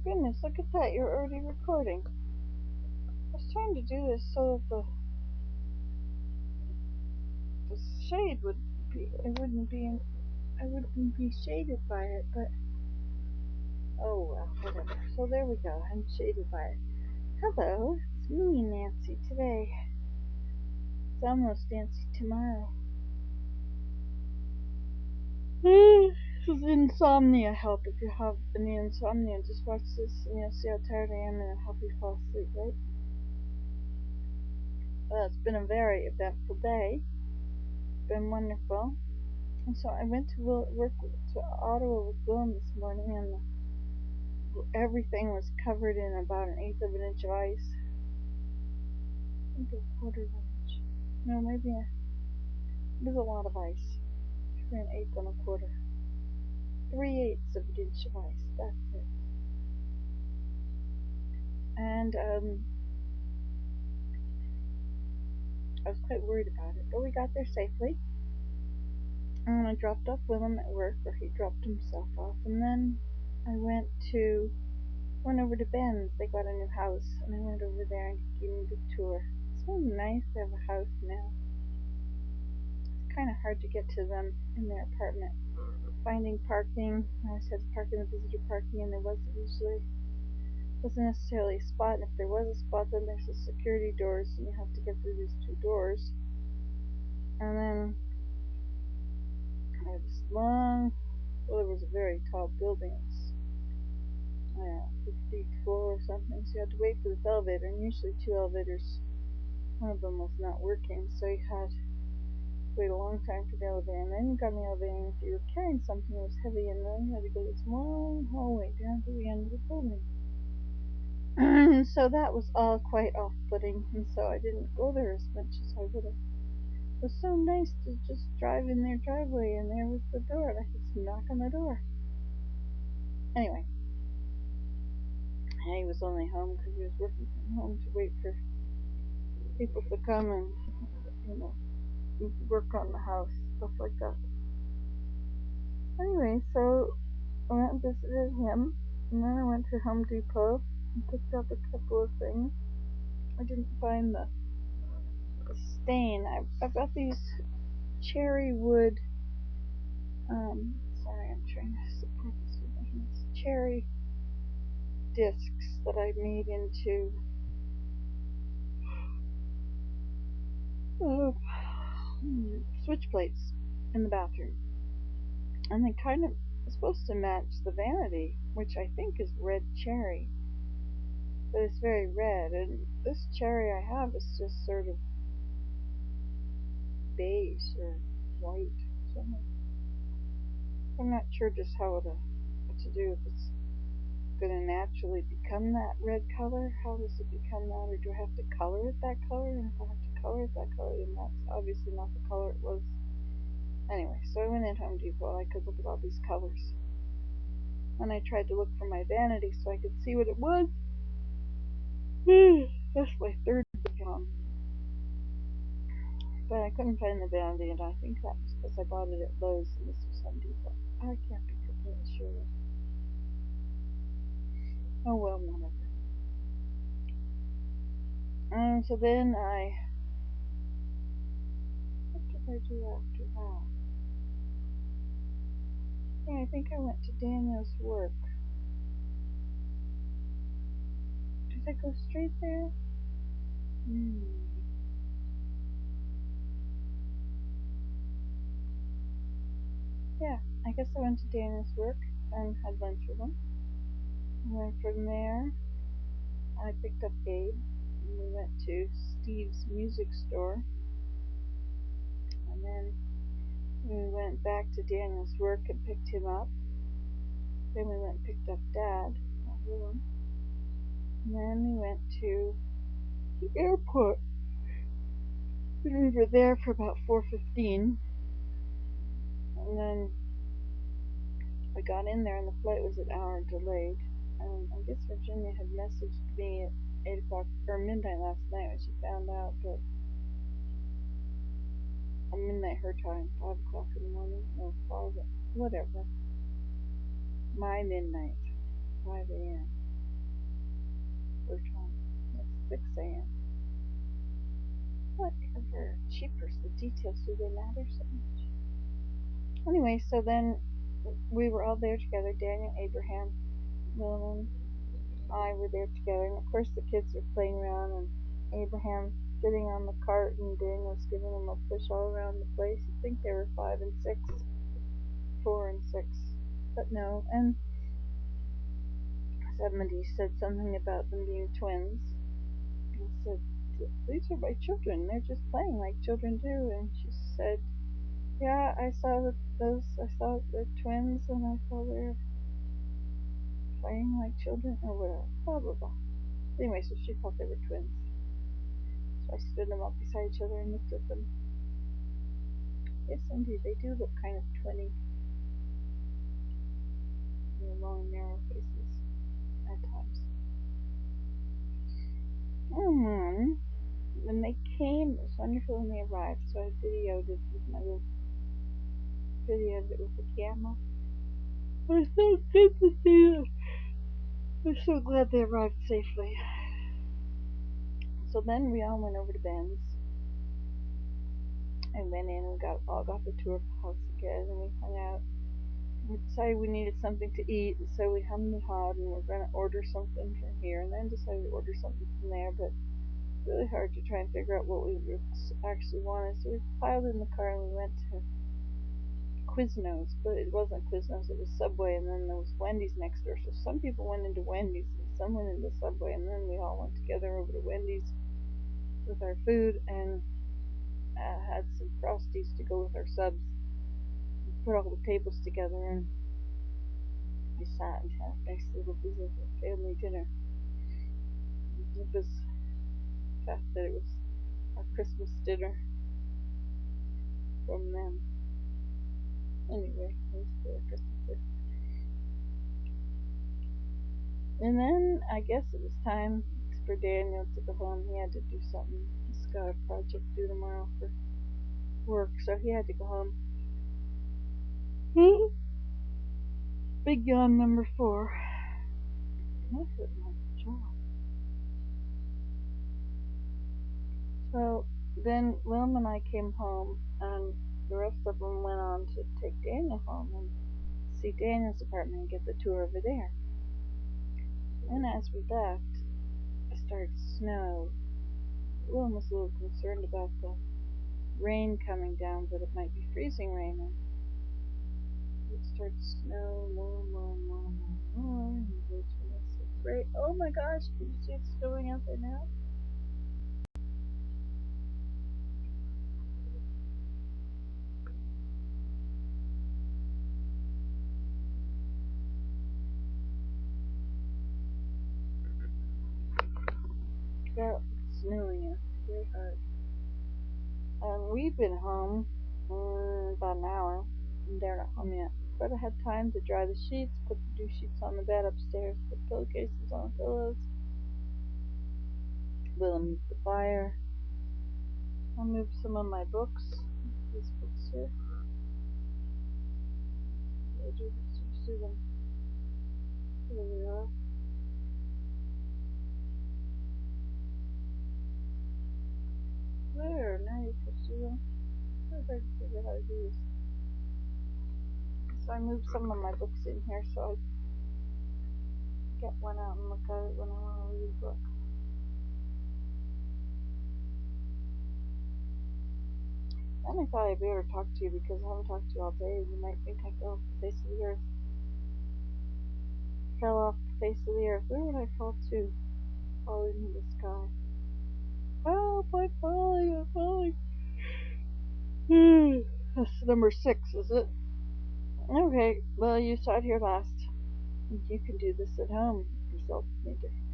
goodness, look at that, you're already recording. I was trying to do this so that the shade would be, I wouldn't be shaded by it, but oh well, whatever. So there we go, I'm shaded by it. Hello, it's me, Nancy, today. It's almost Nancy tomorrow. Does insomnia help? If you have any insomnia, just watch this and you'll see how tired I am and it'll help you fall asleep, right? Well, it's been a very eventful day. It's been wonderful. And so I went to work to Ottawa with Willem this morning, and everything was covered in about an eighth of an inch of ice. Maybe a quarter of an inch. No, maybe it was a lot of ice. For an eighth and a quarter. 3/8 of an inch of ice. That's it. And I was quite worried about it, but we got there safely. And I dropped off Willem at work, or he dropped himself off, and then I went over to Ben's. They got a new house, and I went over there and he gave me the tour. It's so nice to have a house now. It's kind of hard to get to them in their apartment. Finding parking, I always had to park in the visitor parking, and there wasn't necessarily a spot, and if there was a spot, then there's the security doors, and you have to get through these two doors. And then I had this long, well, it was a very tall building. It was, I don't know, 50th floor or something, so you had to wait for this elevator, and usually two elevators, one of them was not working, so you had to wait a long time for the elevator, and then you got in the elevator, and if you were carrying something that was heavy, and then you had to go this long hallway down to the end of the building. So that was all quite off-putting, and so I didn't go there as much as I would have. It was so nice to just drive in their driveway, and there was the door, and I could just knock on the door. Anyway, he was only home because he was working from home to wait for people to come and, work on the house, stuff like that. Anyway, so I went and visited him, and then I went to Home Depot and picked up a couple of things. I didn't find the stain. I've got these cherry wood, sorry, I'm trying to support this with my hands, cherry discs that I made into switch plates in the bathroom. And they kind of are supposed to match the vanity, which I think is red cherry. But it's very red, and this cherry I have is just sort of beige or white or something. I'm not sure just what to do, if it's going to naturally become that red color. How does it become that, or do I have to color it that color? And if I have to color it that color, then that's obviously not the color it was. Anyway, so I went in Home Depot and I could look at all these colors. And I tried to look for my vanity so I could see what it was. That's my third job. But I couldn't find the vanity, and I think that was because I bought it at Lowe's and this was Home Depot. I can't be completely sure. Oh well, whatever. So then what did I do after that? Yeah, I think I went to Daniel's work. Did I go straight there? Yeah, I guess I went to Daniel's work and had lunch with him. And then from there, I picked up Gabe, and we went to Steve's music store. And then we went back to Daniel's work and picked him up. Then we went and picked up Dad, and then we went to the airport. And we were there for about 4:15. And then I got in there and the flight was an hour delayed. I guess Virginia had messaged me at 8 o'clock or midnight last night when she found out, but midnight her time, 5 o'clock in the morning, no, 5, whatever. My midnight, 5 a.m. saying, whatever, cheapers, the details, do they matter so much? Anyway, so then we were all there together, Daniel, Abraham, William, I were there together, and of course the kids were playing around, and Abraham sitting on the cart, and Daniel was giving them a push all around the place. I think they were 5 and 6, 4 and 6, but no. And somebody said something about them being twins. I said, these are my children. They're just playing like children do. And she said, yeah, I saw the twins, and I saw they're playing like children, or whatever, blah blah blah. Anyway, so she thought they were twins. So I stood them up beside each other and looked at them. Yes, indeed, they do look kind of twinny. Their long, narrow faces at times. When they came, it was wonderful when they arrived. So I videoed it with my little video of it with the camera. It was so good to see them. I'm so glad they arrived safely. So then we all went over to Ben's. I went in and all got the tour of the house again, and we hung out. We decided we needed something to eat, and so we hummed and hawed, and we're going to order something from here, and then decided to order something from there, but really hard to try and figure out what we actually wanted. So we piled in the car and we went to Quiznos, but it wasn't Quiznos, it was Subway, and then there was Wendy's next door. So some people went into Wendy's and some went into Subway, and then we all went together over to Wendy's with our food and had some Frosties to go with our subs. We put all the tables together and we sat and had a nice little visit of family dinner. It was the fact that it was our Christmas dinner from them. Anyway, it was for Christmas. And then I guess it was time for Daniel to go home. He had to do something. He's got a project due tomorrow for work, so he had to go home. Big yawn number 4. That hurt my jaw. So then William and I came home, and the rest of them went on to take Daniel home and see Daniel's apartment and get the tour over there. And as we left, it started to snow. William was a little concerned about the rain coming down, but it might be freezing rain. And it started to snow more and more and more and more and more. And it's great. Oh my gosh, can you see it snowing out there now? Yeah, it's snowing out very hard. And we've been home about an hour, and they're not home yet. But I had time to dry the sheets, put the new sheets on the bed upstairs, put pillowcases on the pillows. We'll move the fire. I'll move some of my books. These books here. I'll do this. You see them. There they are. There, now you can see them. I'm trying to figure out how to do this. So I moved some of my books in here so I get one out and look at it when I want to read a book. Then I thought I'd better talk to you because I haven't talked to you all day. You might think I fell off the face of the earth. Fell off the face of the earth. Where would I fall to? Fall into the sky. Help, I'm falling, I'm falling. That's number 6, is it? Okay, well, you sat here last. You can do this at home. Results may differ.